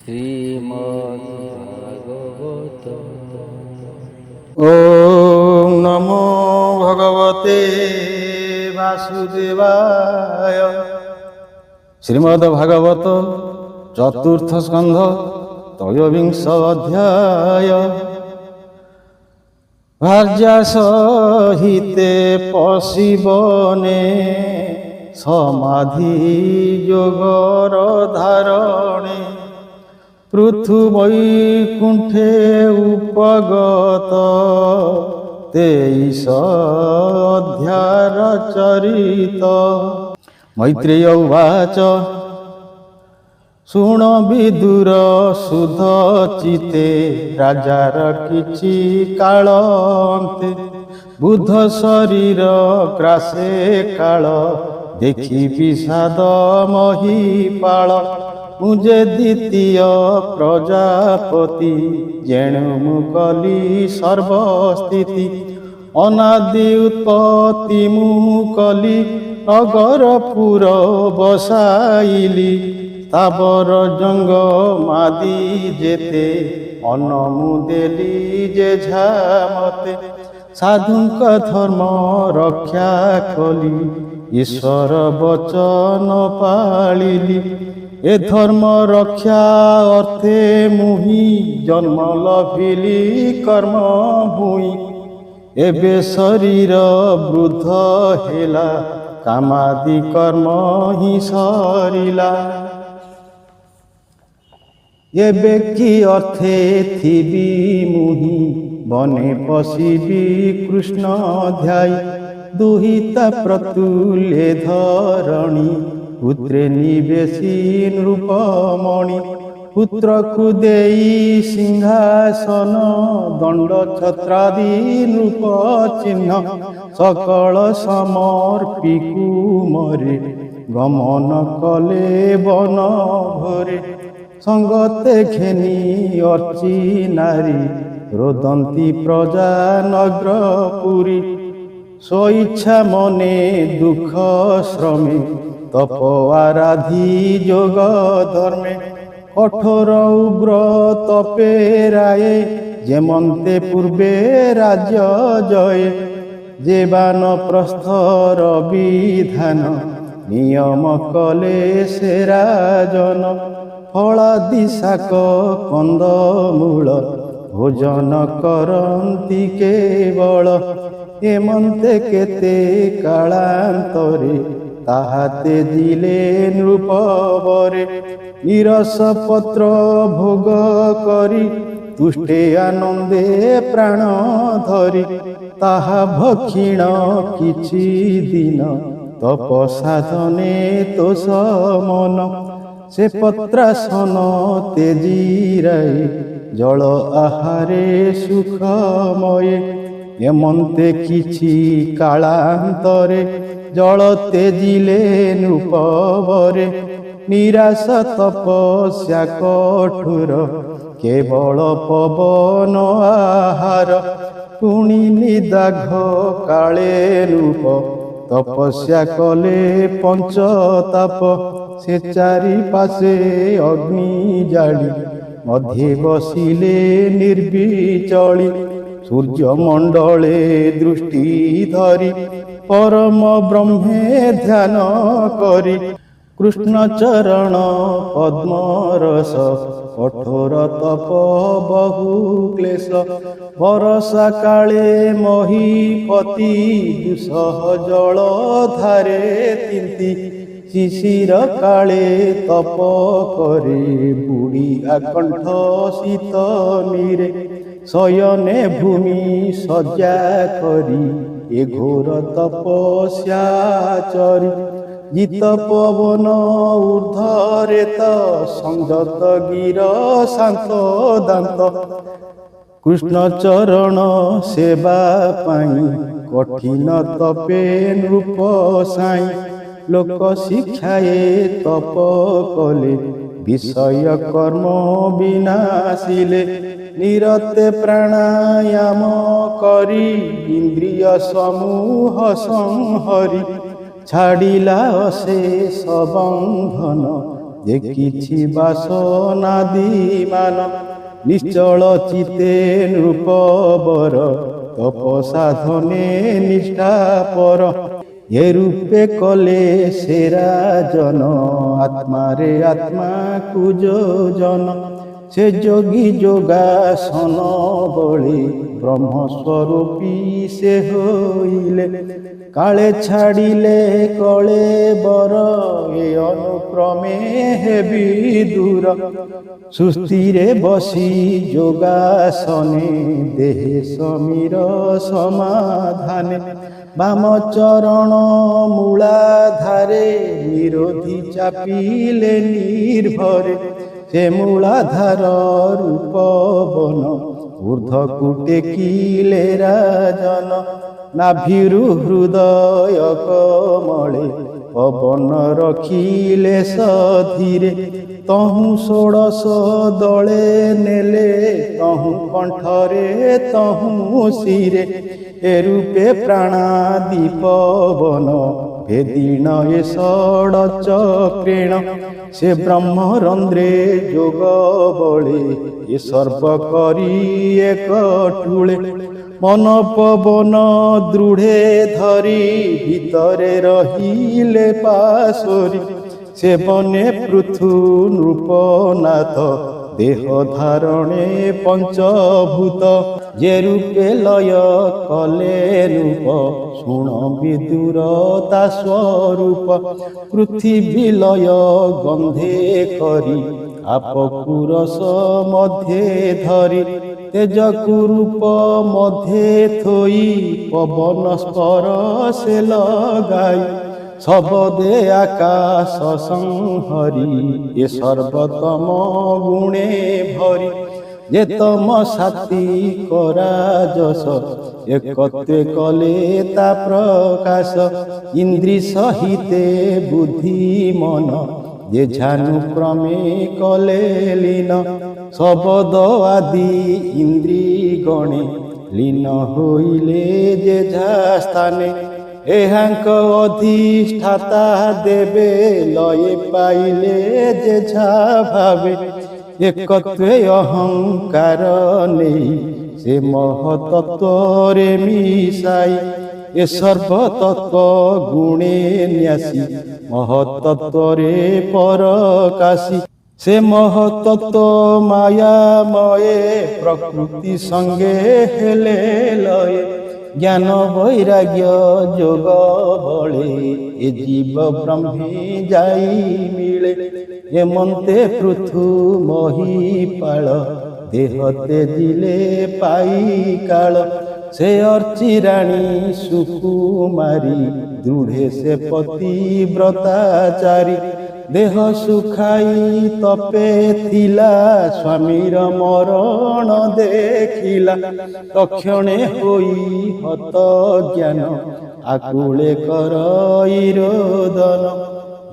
শ্রীমদ্ভাগবত। ওম নমো ভগবতে বাসুদেবায়। শ্রীমদ্ ভাগবত চতুর্থ স্কন্ধ ত্রয়োবিংশ অধ্যায়। ভার্যা সহিতে পশিবনে সমাধি যোগর ধারণে পৃথু বৈকুণ্ঠে উপগত 23 অধ্যায়ର চরিত। মৈত্রেয় উবাচ ଶୁଣ ବିଦୁର ସୁଧ ଚିତେ ରାଜାର କିଛି କାଳ ଅନ୍ତେ ବୁଧ ଶରୀର ଗ୍ରାସେ କାଳ ଦେଖି ବିଷାଦ ମହିପାଳ ମୁଁ ଯେ ଦ୍ୱିତୀୟ ପ୍ରଜାପତି ଯେଣୁ ମୁଁ କଲି ସର୍ବସ୍ଥିତି ଅନାଦି ଉତ୍ପତ୍ତି ମୁଁ କଲି ନଗରପୁର ବସାଇଲି ତାବର ଜଙ୍ଗ ମାଦି ଯେତେ ଅନ୍ନ ମୁଁ ଦେଲି ଯେଝା ମତେ ସାଧୁଙ୍କ ଧର୍ମ ରକ୍ଷା କଲି ଈଶ୍ୱର ବଚନ ପାଳିଲି ଏ ଧର୍ମ ରକ୍ଷା ଅର୍ଥେ ମୁହିଁ ଜନ୍ମ ଲଭିଲି କର୍ମ ଭୂଇଁ ଏବେ ଶରୀର ବୃଦ୍ଧ ହେଲା କାମାଦି କର୍ମ ହିଁ ସରିଲା ଏବେ କି ଅର୍ଥେ ଥିବି ମୁହିଁ ବନେ ପଶିବି କୃଷ୍ଣ ଧ୍ୟାଇ ଦୁହିତା ପ୍ରତୁଲ୍ୟେ ଧରଣୀ ପୁତ୍ରେ ନିବେଶୀ ନୃପମଣି ପୁତ୍ରକୁ ଦେଇ ସିଂହାସନ ଦଣ୍ଡ ଛତ୍ରାଦି ନୃପ ଚିହ୍ନ ସକଳ ସମର୍ପିକୁ ମରେ ଗମନ କଲେ ବନ ଘରେ ସଙ୍ଗତେ ଘେନି ଅର୍ଚି ନାରୀ ରୋଦନ୍ତି ପ୍ରଜା ନଗ୍ର ପୁରୀ ସ୍ୱଇଚ୍ଛା ମନେ ଦୁଃଖ ଶ୍ରମେ ତପ ଆରାଧି ଯୋଗ ଧର୍ମେ କଠୋର ଉଗ୍ର ତପେ ରାଏ ଯେମନ୍ତେ ପୂର୍ବେ ରାଜ୍ୟ ଜୟ ଯେ ବାନପ୍ରସ୍ଥର ବିଧାନ ନିୟମ କଲେ ସେ ରାଜନ ଫଳାଦି ଶାକ କନ୍ଦମୂଳ ଭୋଜନ କରନ୍ତି କେବଳ ଏମନ୍ତେ କେତେ କାଳାନ୍ତରେ ତାହା ତେଜିଲେ ନୃପବରେ ନିରସ ପତ୍ର ଭୋଗ କରି ତୁଷ୍ଟେ ଆନନ୍ଦେ ପ୍ରାଣ ଧରି ତାହା ଭକ୍ଷିଣ କିଛି ଦିନ ତପ ସାଧନେ ତୋଷ ମନ ସେ ପତ୍ରାସନ ତେଜିରାଇ ଜଳ ଆହାରେ ସୁଖମୟ ଏମନ୍ତେ କିଛି କାଳାନ୍ତରେ ଜଳ ତେଜିଲେ ନୃପବରେ ନିରାଶ ତପସ୍ୟା କଠୋର କେବଳ ପବନ ଆହାର ପୁଣି ନିଦାଘ କାଳେ ରୂପ ତପସ୍ୟା କଲେ ପଞ୍ଚତାପ ସେ ଚାରି ପାଶେ ଅଗ୍ନି ଜାଳି ମଧ୍ୟେ ବସିଲେ ନିର୍ବିଚଳି ସୂର୍ଯ୍ୟମଣ୍ଡଳେ ଦୃଷ୍ଟି ଧରି ପରମ ବ୍ରହ୍ମେ ଧ୍ୟାନ କରି କୃଷ୍ଣ ଚରଣ ପଦ୍ମରସ କଠୋର ତପ ବହୁ କ୍ଲେଶ ବରଷା କାଳେ ମହୀପତି ଦୁଃସହ ଜଳ ଧାରେ ତିନ୍ତି ଶିଶିର କାଳେ ତପ କରି ବୁଢ଼ୀ ଆକଣ୍ଠ ଶୀତ ନିରେ ଶୟନେ ଭୂମି ଶଯ୍ୟା କରି ଏ ଘୋର ତପସ୍ୟା ଚରି ଗୀତ ପବନ ଊର୍ଦ୍ଧ୍ୱରେ ତ ସଂଯତ ଗିର ଶାନ୍ତ ଦାନ୍ତ କୃଷ୍ଣ ଚରଣ ସେବା ପାଇଁ କଠିନ ତପେ ନୃପ ସାଇଁ ଲୋକ ଶିକ୍ଷାଏ ତପ କଲେ ବିଷୟ କର୍ମ ବିନାଶିଲେ ନିରତେ ପ୍ରାଣାୟାମ କରି ଇନ୍ଦ୍ରିୟ ସମୂହ ସଂହରି ଛାଡ଼ିଲା ଅଶେଷ ବନ୍ଧନ ଯେ କିଛି ବାସନାଦିମାନ ନିଶ୍ଚଳ ଚିତେ ନୃପବର ତପ ସାଧନେ ନିଷ୍ଠାପର ଏ ରୂପେ କଲେ ସେ ରାଜନ ଆତ୍ମାରେ ଆତ୍ମାକୁ ଯୋଜନ ସେ ଯୋଗୀ ଯୋଗାସନ ବଳେ ବ୍ରହ୍ମସ୍ୱରୂପୀ ସେ ହୋଇଲେ କାଳେ ଛାଡ଼ିଲେ କଳେ ବର ଏ ଅନୁକ୍ରମେ ହେବି ଦୂର ସୁସ୍ଥିରେ ବସି ଯୋଗାସନେ ଦେହେ ସମୀର ସମାଧାନେ ବାମ ଚରଣ ମୂଳାଧାରେ ନିରୋଧି ଚାପିଲେ ନିର୍ଭରେ ସେ ମୂଳାଧାର ରୂପ ବନ ଊର୍ଦ୍ଧ୍ୱକୁ ଟେକିଲେ ରାଜନ ନାଭିରୁ ହୃଦୟ କମଳେ ପବନ ରଖିଲେ ସଧୀରେ ତହୁଁ ଷୋଡ଼ଶ ଦଳେ ନେଲେ ତହୁଁ କଣ୍ଠରେ ତହୁଁ ଶିରେ ଏ ରୂପେ ପ୍ରାଣାଦି ପବନ ଭେଦିଣ ଏ ଷଡ଼ ଚକ୍ରେଣ ସେ ବ୍ରହ୍ମରନ୍ଧ୍ରେ ଯୋଗ ବଳେ ଏ ସର୍ବ କରି ଏକ ଟୁଳେ ମନ ପବନ ଦୃଢ଼େ ଧରି ଭିତରେ ରହିଲେ ପାଶୋରି ସେ ବନେ ପୃଥୁ ନୃପନାଥ ଦେହ ଧାରଣେ ପଞ୍ଚଭୂତ ଯେ ରୂପେ ଲୟ କଲେ ରୂପ ଶୁଣ ବିଦୁର ତା ସ୍ୱରୂପ ପୃଥିବୀ ଲୟ ଗନ୍ଧେ କରି ଆପକୁ ରସ ମଧ୍ୟେ ଧରି ତେଜକୁ ରୂପ ମଧ୍ୟେ ଥୋଇ ପବନ ସ୍ପରଶେ ଲଗାଇ ଶବଦେ ଆକାଶ ସଂହରି ଏ ସର୍ବତମ ଗୁଣେ ଭରି ଯେ ତମ ସାଥି କରାଜସ একত্রে কলে তা প্রকাশ ইন্দ্রি সহিতে বুদ্ধি মন যে ঝানুক্রমে কলে লীন শবদ আদি ইন্দ্রি গণে লীন হইলে যে যা স্থানে এহাঙ্ক অধিষ্ঠাতা দেবে লয়ে পাইলে যে যা ভাবে একত্রে অহংকার নেই সে মহতত্বরে মিশাই এ সর্বতত্ত্ব গুণে ন্যাসী মহতত্বরে পরকাশী সে মহতত্ত্ব মায়াময়ে প্রকৃতি সঙ্গে হেলে লয়ে জ্ঞান বৈরাগ্য যোগ বলে এ জীব ব্রহ্মে যাই মিলে এ মন্তে পৃথু মহিপাল দেহতে দিলে পাই কাল সে অর্চিরাণী সুকুমারী দৃঢ়ে সে পতিব্রতাচারী দেহ সুখাই তপে থিলা স্বামীর মরণ দেখিলা তক্ষণে হই হত জ্ঞান আকুলে করই রোদন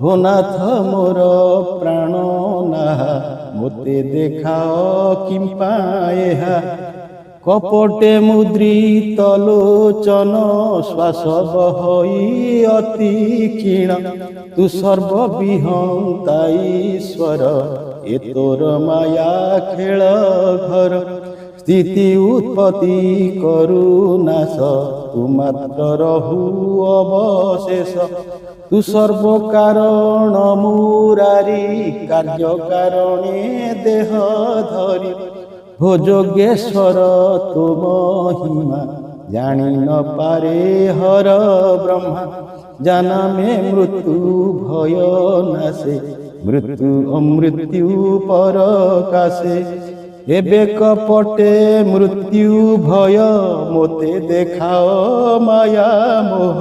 ভোনাথ মোর প্রাণ নাহা মোতে দেখাও কিম্পা এহা কপটে মুদ্রিত লোচন শ্বাস বহই অতি ক্ষীণ তু সর্ববিহন্তা ঈশ্বর এ তোর মায়া খেল ঘর স্থিতি উৎপত্তি করু নাশ তু মাত্র রহু অবশেষ তু সর্বকারণ মুরারি কার্য কারণে দেহ ধরি হো যোগেশ্বর তো মহিমা জানি ন পারে হর ব্রহ্মা জানামে মৃত্যু ভয় নাশে মৃত্যু অমৃত্যু পরকাশে এবে কপটে মৃত্যু ভয় মোতে দেখাও মায়া মোহ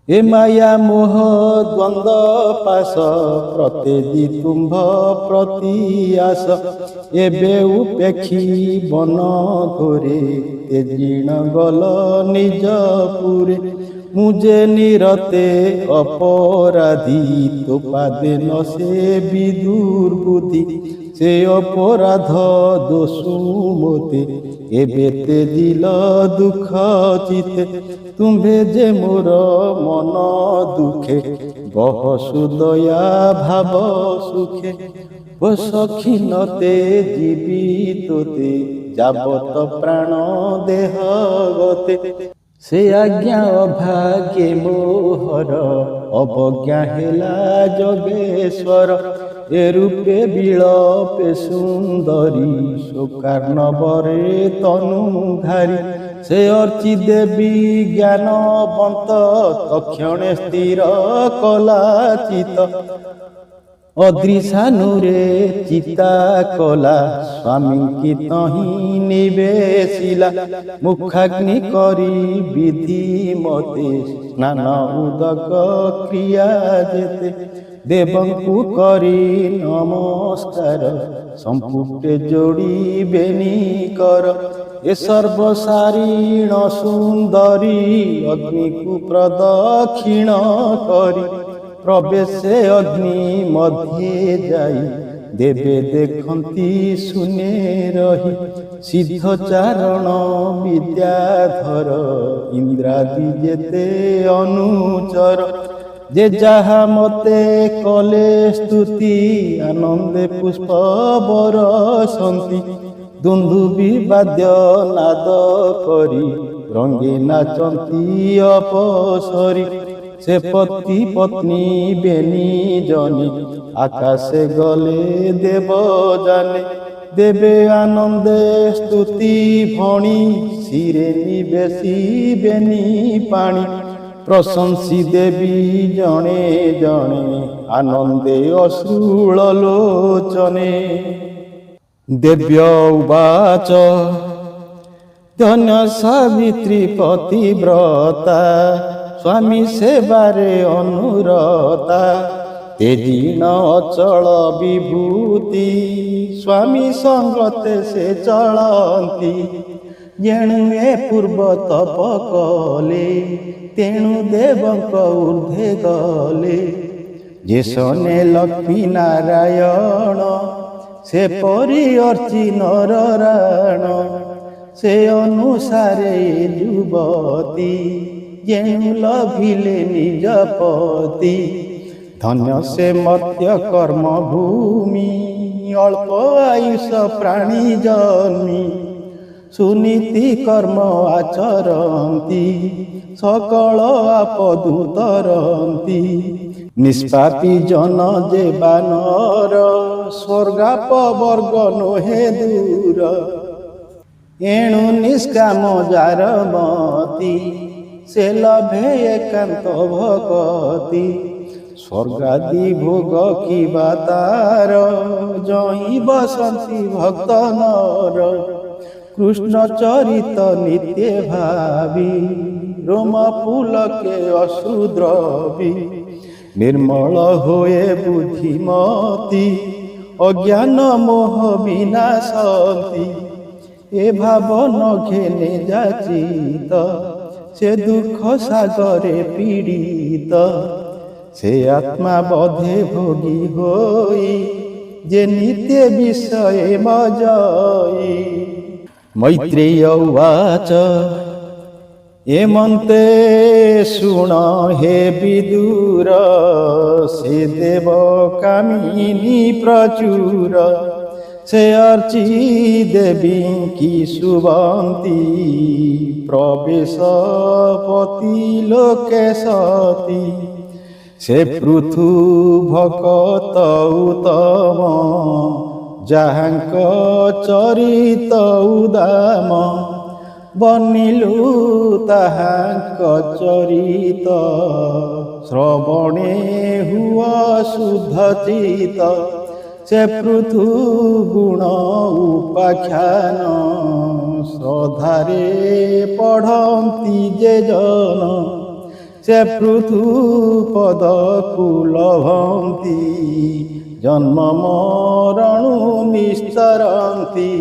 এ মায়া মোহ দ্বন্দ্ব পাশ প্রতেজি তুম্ভ প্রতি আস এবে উপেক্ষী বন ঘোরে তেজিণ গল নিজ পুরে মুজে নিরতে অপরাধী তো পাদে ন সে বিদুর বুদ্ধি সে অপরাধ দোষু মোতে এবে তেজিল দুঃখ চিতে তুম্ভে যে মোর মন দুঃখে বহসু দয়া ভাব সুখে ও সখী নতে জীবিততে যাবত প্রাণ দেহ গতে সে আজ্ঞা অভাগ্যে মোহর অবজ্ঞা হেলা যোগেশ্বর এ রূপে বিলপে সুন্দরী শোকার্ণবরে তনুধারী সে অর্চি দেবী জ্ঞানবন্ত তক্ষণে স্থির কলা চিত অদৃশানুরে চিতা কলা স্বামী কি তহি নিবেশিলা মুখাগ্নি করি বিধি মতে স্নান উদক ক্রিয়া যেতে দেবଙ୍କୁ କରି ନମସ୍କାର ସମ୍ପୁଟେ ଯୋଡ଼ିବେନି କର ଏ ସର୍ବସାରିଣ ସୁନ୍ଦରୀ ଅଗ୍ନିକୁ ପ୍ରଦକ୍ଷିଣ କରି ପ୍ରବେଶେ ଅଗ୍ନି ମଧ୍ୟେ ଯାଇ ଦେବେ ଦେଖନ୍ତି ଶୂନ୍ୟେ ରହି ସିଦ୍ଧ ଚାରଣ ବିଦ୍ୟାଧର ଇନ୍ଦ୍ରାଦି ଯେତେ ଅନୁଚର যে যাহা মতে কলে স্তুতি আনন্দে পুষ্প বরসন্তি দুন্দুবি বাদ্য নাদ করি রঙ্গে নাচন্তি অপসরি সে পতি পত্নী বেনি জনে আকাশে গলে দেব জানে দেবে আনন্দে স্তুতি ভণি শিরে নিবেশি বেনি পাণি প্রশংসি দেবী জনে জনে আনন্দে অশ্রুল লোচনে দেব্য উবাচ ধন্য সাবিত্রী পতিব্রতা স্বামী সেবারে অনুরতা তেজিন অচল বিভূতি স্বামী সঙ্গতে সে চলନ୍ତି ଯେଣୁ ଏ ପୂର୍ବ ତପ କଲେ ତେଣୁ ଦେବଙ୍କ ଊର୍ଦ୍ଧ୍ୱେ ଗଲେ ଯେ ଶନେ ଲକ୍ଷ୍ମୀ ନାରାୟଣ ସେ ପରି ଅର୍ଚି ନରରାଣ ସେ ଅନୁସାରେ ଯୁବତୀ ଯେଣୁ ଲଭିଲେ ନିଜ ପତି ଧନ୍ୟ ସେ ମର୍ତ୍ତ୍ୟ କର୍ମ ଭୂମି ଅଳ୍ପ ଆୟୁଷ ପ୍ରାଣୀ ଜନ୍ମି ସୁନୀତି କର୍ମ ଆଚରନ୍ତି ସକଳ ଆପଦୁ ତରନ୍ତି ନିଷ୍ପାପୀ ଜନ ଯେ ବାନର ସ୍ୱର୍ଗାପ ବର୍ଗ ନୁହେଁ ଦୂର ଏଣୁ ନିଷ୍କାମ ଯାର ମତି ସେ ଲଭେ ଏକାନ୍ତ ଭକତି ସ୍ୱର୍ଗାଦି ଭୋଗ କିବା ତାର ଜଇଁ ବସନ୍ତି ଭକ୍ତ ନର কৃষ্ণ চরিত নিত্যে ভাবি রোম পুলকে অশ্রুদ্রবী নির্মল হয়ে বুদ্ধিমতী অজ্ঞান মোহ বিনাশন্তি এ ভাব নঘেনে যাচিত সে দুঃখ সাগরে পীড়িত সে আত্মা বধে ভোগী হই যে নিত্য বিষয়ে মজই मैत्रेय उवाच एमन्ते शुण हे विदुर से देव कामिनी प्रचुर से अर्ची देवी की सुबंती प्रवेश पति लोके सती से पृथु भकत उत्तम ଯାହାଙ୍କ ଚରିତ ଉଦାମ ବନିଲୁ ତାହାଙ୍କ ଚରିତ ଶ୍ରବଣେ ହୁଅ ଶୁଦ୍ଧ ଚିତ ସେ ପୃଥୁ ଗୁଣ ଉପାଖ୍ୟାନ ଶ୍ରଦ୍ଧାରେ ପଢ଼ନ୍ତି ଯେ ଜନ ସେ ପୃଥୁ ପଦକୁ ଲଭନ୍ତି জন্ম মরণু নিস্তরন্তি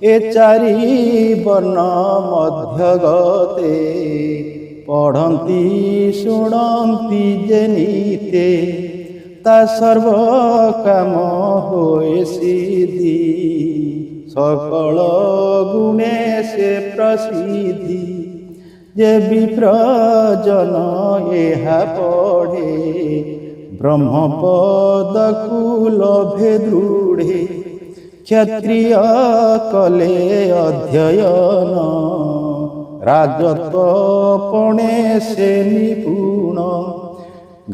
এ চারি বর্ণ মধ্যগতে পঢ়ন্তি শুণন্তি যে নিতে তা সর্ব কাম হয়ে সিদ্ধি সকল গুণে সে প্রসিদ্ধি ଯେ ବିପ୍ରଜନ ଏହା ପଢ଼େ ବ୍ରହ୍ମପଦକୁ ଲଭେ ଦୃଢ଼େ କ୍ଷତ୍ରିୟ କଲେ ଅଧ୍ୟୟନ ରାଜତ୍ୱ ପଣେ ସେ ନିପୁଣ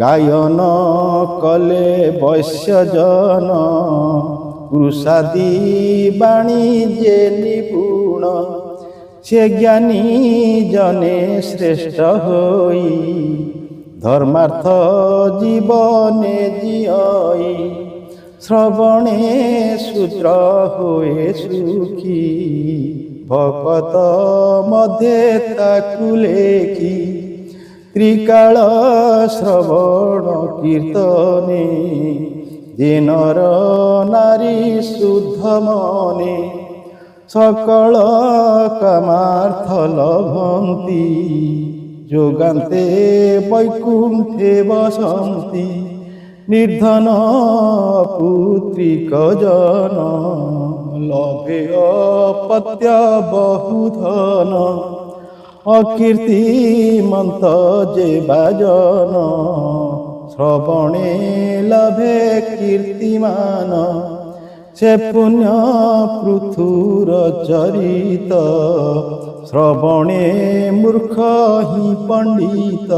ଗାୟନ କଲେ ବୈଶ୍ୟଜନ କୃଷାଦି ବାଣିଜ୍ୟ ନିପୁଣ ସେ ଜ୍ଞାନୀ ଜନେ ଶ୍ରେଷ୍ଠ ହୋଇ ଧର୍ମାର୍ଥ ଜୀବନେ ଜିଅଇ শ্রবণে সূত্র হয়ে সুখী ভকত মধ্যে তাকু লেখি ত্রিকাল শ্রবণ কীর্তনে যে নর নারী শুদ্ধ মনে সকল কামার্থ লভন্তি যোগান্তে বৈকুণ্ঠে বসন্তি निर्धन पुत्रिक जन लभे अपत्य बहुधन अकीर्तिमंत जे बाजन श्रवणे लभे कीर्तिमान से पुण्य पृथुर चरित श्रवणे मूर्ख ही पंडित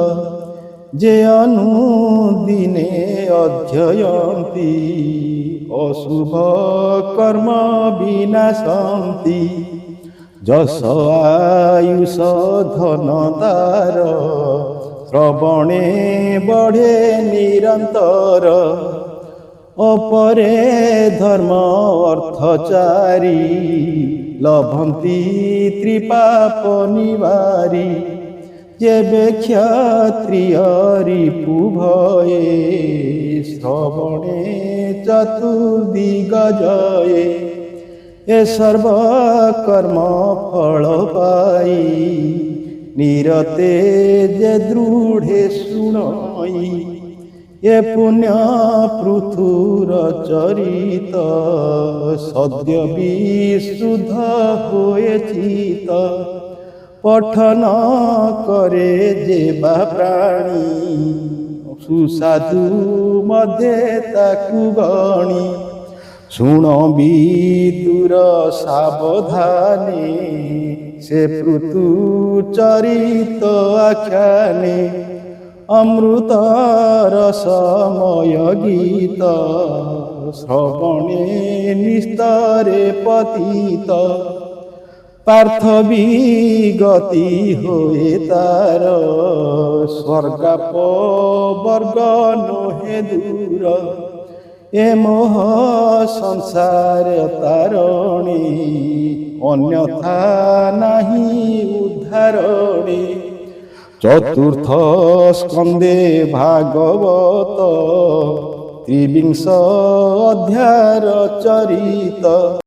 जे अनुदिने अध्ययन्ति अशुभ कर्म विनाशन्ति जस आयुष धन तार श्रवणे बढ़े निरंतर अपरे धर्म अर्थचारी लभन्ति त्रिपाप निवारी जेबे क्षत्रिय रिपु भये श्रवणे चतुर्दिग जये ए सर्व कर्म फल पाई निरते जे दृढ़े सुनई ए पुण्य पृथुर चरित सद्य विशुद्ध होए चित पठन करे जे बा प्राणी सुसाधु मध्य ताकु गणी शुण विदुर सावधाने से पृथु चरित आख्याने अमृत रसमय गीत श्रवणे निस्तरे पतित पार्थ गति होए तार स्वर्गाप वर्ग नोहे दूर ए मोह संसार तारणे अन्यथा नहीं उद्धारणे चतुर्थ स्कंदे भागवत त्रिविंश अध्याय चरित।